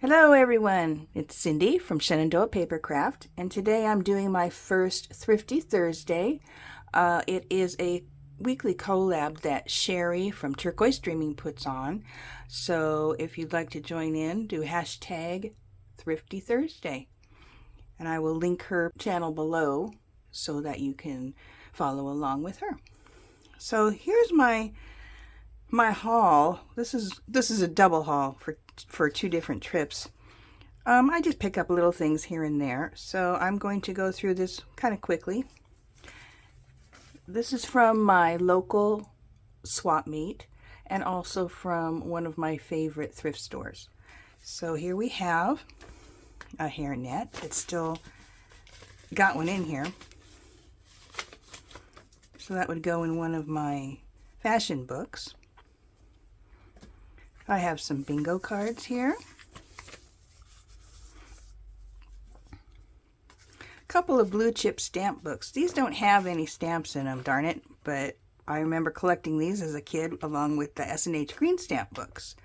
Hello everyone, it's Cindy from Shenandoah Papercraft, and today I'm doing my first Thrifty Thursday. It is a weekly collab that Sheree from Turquoise Dreaming puts on. So if you'd like to join in, do hashtag Thrifty Thursday. And I will link her channel below so that you can follow along with her. So here's my haul. This is a double haul for two different trips. I just pick up little things here and there, so I'm going to go through this kind of quickly. This is from my local swap meet and also from one of my favorite thrift stores. So here we have a hairnet. It's still got one in here. So that would go in one of my fashion books. I have some bingo cards here. A couple of blue chip stamp books. These don't have any stamps in them, darn it, but I remember collecting these as a kid along with the S&H green stamp books,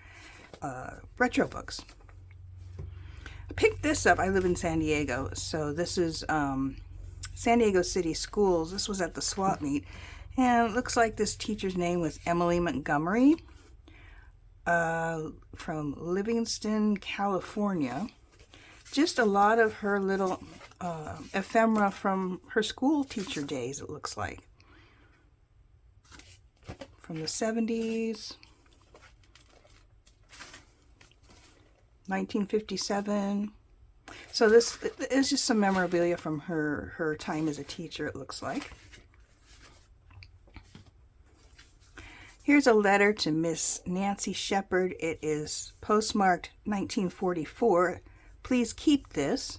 retro books. I picked this up. I live in San Diego, so this is San Diego City Schools. This was at the swap meet, and it looks like this teacher's name was Emily Montgomery. From Livingston, California. Just a lot of her little ephemera from her school teacher days, it looks like. From the 70s, 1957. So this is just some memorabilia from her time as a teacher, it looks like. Here's a letter to Miss Nancy Shepard. It is postmarked 1944. Please keep this.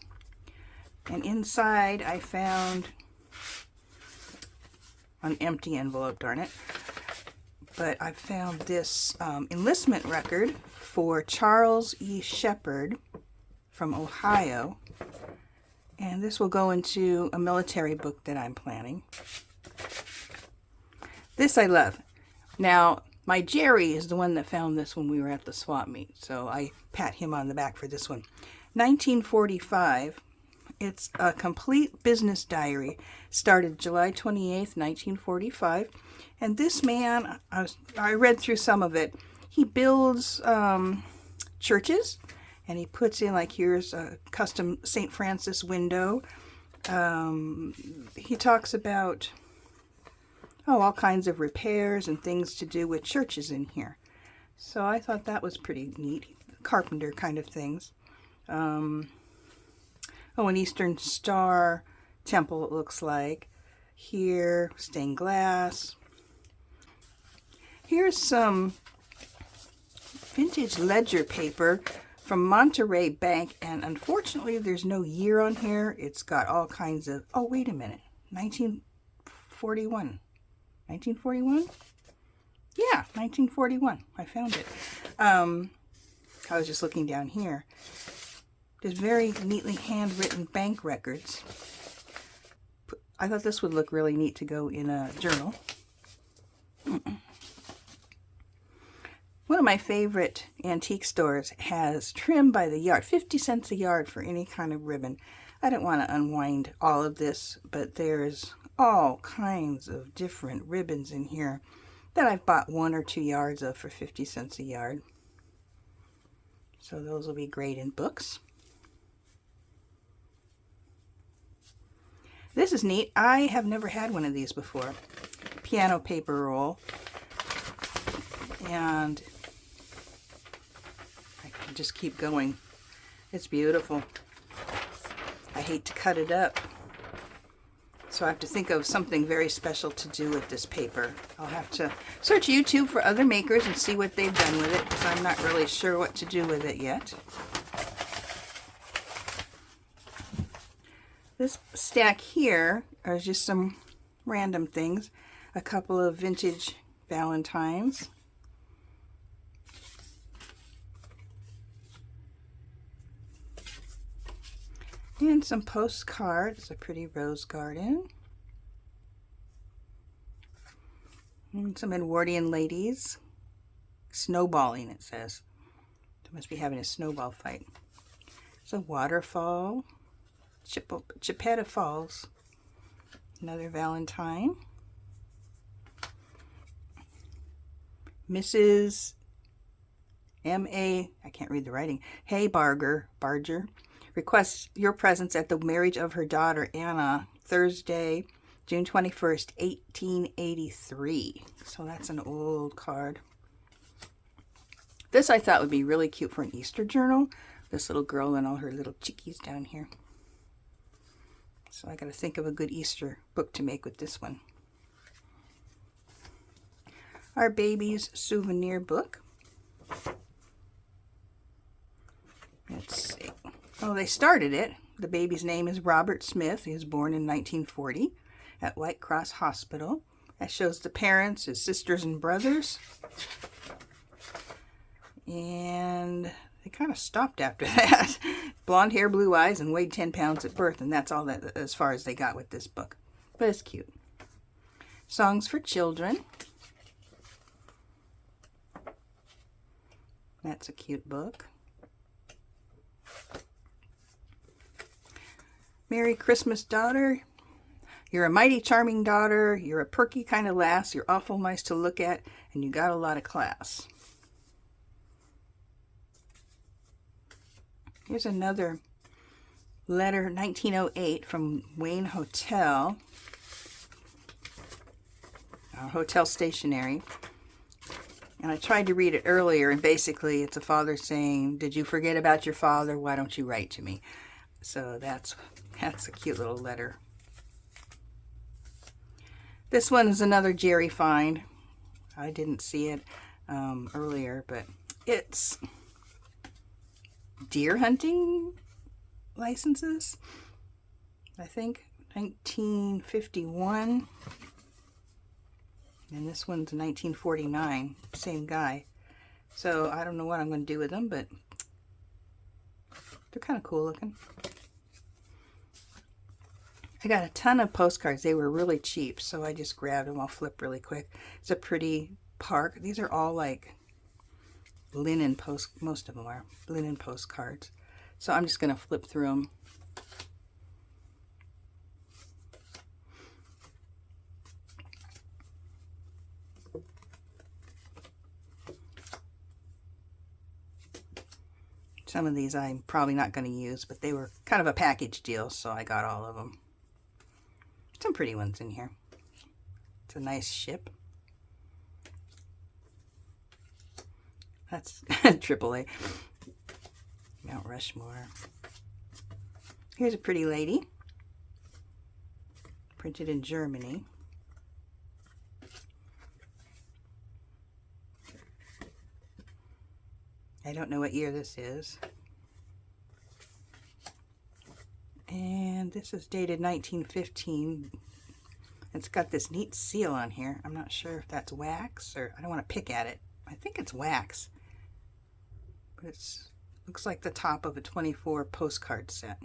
And inside I found an empty envelope, darn it. But I found this enlistment record for Charles E. Shepard from Ohio. And this will go into a military book that I'm planning. This I love. Now, my Jerry is the one that found this when we were at the swap meet, so I pat him on the back for this one. 1945. It's a complete business diary. Started July 28th, 1945. And this man, I read through some of it. He builds churches, and he puts in, like, here's a custom St. Francis window. He talks about all kinds of repairs and things to do with churches in here. So I thought that was pretty neat. Carpenter kind of things. An Eastern Star temple, it looks like. Here, stained glass. Here's some vintage ledger paper from Monterey Bank, and unfortunately there's no year on here. It's got all kinds of, oh, wait a minute, 1941. 1941? Yeah, 1941. I found it. I was just looking down here. There's very neatly handwritten bank records. I thought this would look really neat to go in a journal. One of my favorite antique stores has trim by the yard, 50 cents a yard for any kind of ribbon. I didn't want to unwind all of this, but there's all kinds of different ribbons in here that I've bought 1 or 2 yards of for 50 cents a yard. So those will be great in books. This is neat. I have never had one of these before. Piano paper roll. And I can just keep going. It's beautiful. I hate to cut it up. So I have to think of something very special to do with this paper. I'll have to search YouTube for other makers and see what they've done with it, because I'm not really sure what to do with it yet. This stack here are just some random things. A couple of vintage Valentines. And some postcards, a pretty rose garden. And some Edwardian ladies. Snowballing, it says. They must be having a snowball fight. It's a waterfall. Chipeta Falls. Another Valentine. Mrs. M.A. I can't read the writing. Hey Barger requests your presence at the marriage of her daughter Anna, Thursday, June 21st, 1883. So that's an old card. This I thought would be really cute for an Easter journal. This little girl and all her little chickies down here. So I got to think of a good Easter book to make with this one. Our baby's souvenir book. Let's see. Oh, they started it. The baby's name is Robert Smith. He was born in 1940 at White Cross Hospital. That shows the parents, his sisters and brothers. And they kind of stopped after that. Blonde hair, blue eyes, and weighed 10 pounds at birth. And that's all that as far as they got with this book. But it's cute. Songs for Children. That's a cute book. Merry Christmas, daughter. You're a mighty charming daughter. You're a perky kind of lass. You're awful nice to look at. And you got a lot of class. Here's another letter, 1908, from Wayne Hotel. Hotel stationery. And I tried to read it earlier, and basically it's a father saying, did you forget about your father? Why don't you write to me? So that's a cute little letter. This one is another Jerry find. I didn't see it earlier, but it's deer hunting licenses, I think, 1951. And this one's 1949, same guy. So I don't know what I'm going to do with them, but they're kind of cool looking. I got a ton of postcards. They were really cheap, so I just grabbed them. I'll flip really quick. It's a pretty park. These are all like linen most of them are linen postcards. So I'm just going to flip through them. Some of these I'm probably not going to use, but they were kind of a package deal, so I got all of them. Some pretty ones in here. It's a nice ship. That's AAA. Mount Rushmore. Here's a pretty lady. Printed in Germany. I don't know what year this is. And this is dated 1915. It's got this neat seal on here. I'm not sure if that's wax or I don't want to pick at it. I think it's wax. But it looks like the top of a 24 postcard set.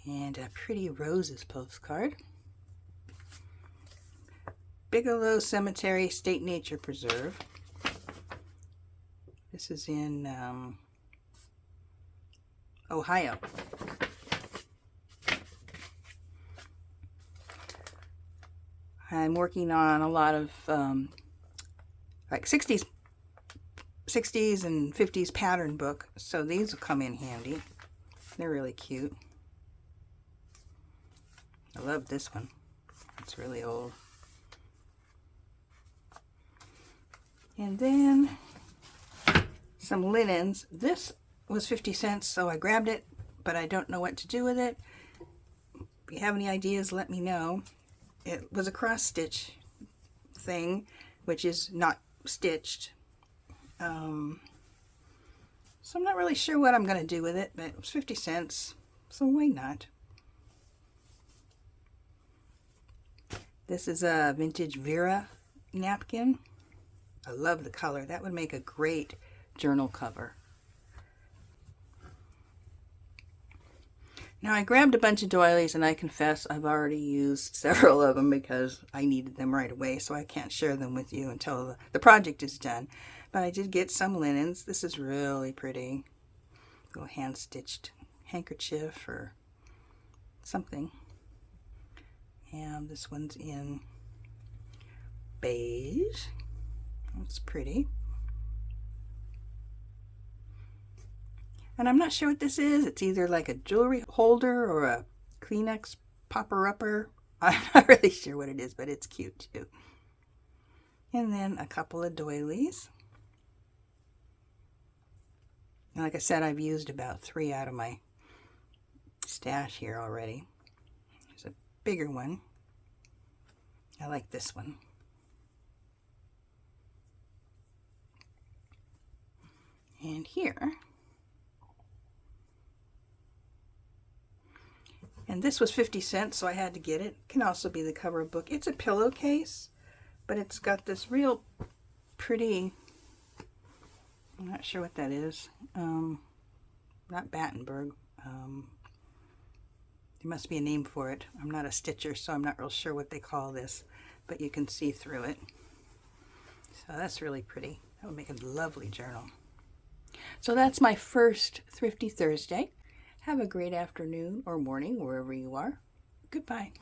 And a pretty roses postcard. Bigelow Cemetery State Nature Preserve. This is in Ohio. I'm working on a lot of like 60s and 50s pattern book, so these will come in handy. They're really cute. I love this one. It's really old. And then some linens. This was 50 cents, so I grabbed it, but I don't know what to do with it. If you have any ideas, let me know. It was a cross stitch thing, which is not stitched. So I'm not really sure what I'm going to do with it, but it was 50 cents, so why not? This is a vintage Vera napkin. I love the color. That would make a great journal cover. Now I grabbed a bunch of doilies and I confess I've already used several of them because I needed them right away, so I can't share them with you until the project is done. But I did get some linens. This is really pretty. Little hand-stitched handkerchief or something. And this one's in beige. That's pretty. And I'm not sure what this is. It's either like a jewelry holder or a Kleenex popper-upper. I'm not really sure what it is, but it's cute too. And then a couple of doilies. And like I said, I've used about 3 out of my stash here already. There's a bigger one. I like this one. And here. And this was 50 cents, so I had to get it. It can also be the cover of a book. It's a pillowcase, but it's got this real pretty, I'm not sure what that is. Not Battenberg. There must be a name for it. I'm not a stitcher, so I'm not real sure what they call this, but you can see through it. So that's really pretty. That would make a lovely journal. So that's my first Thrifty Thursday. Have a great afternoon or morning wherever you are. Goodbye.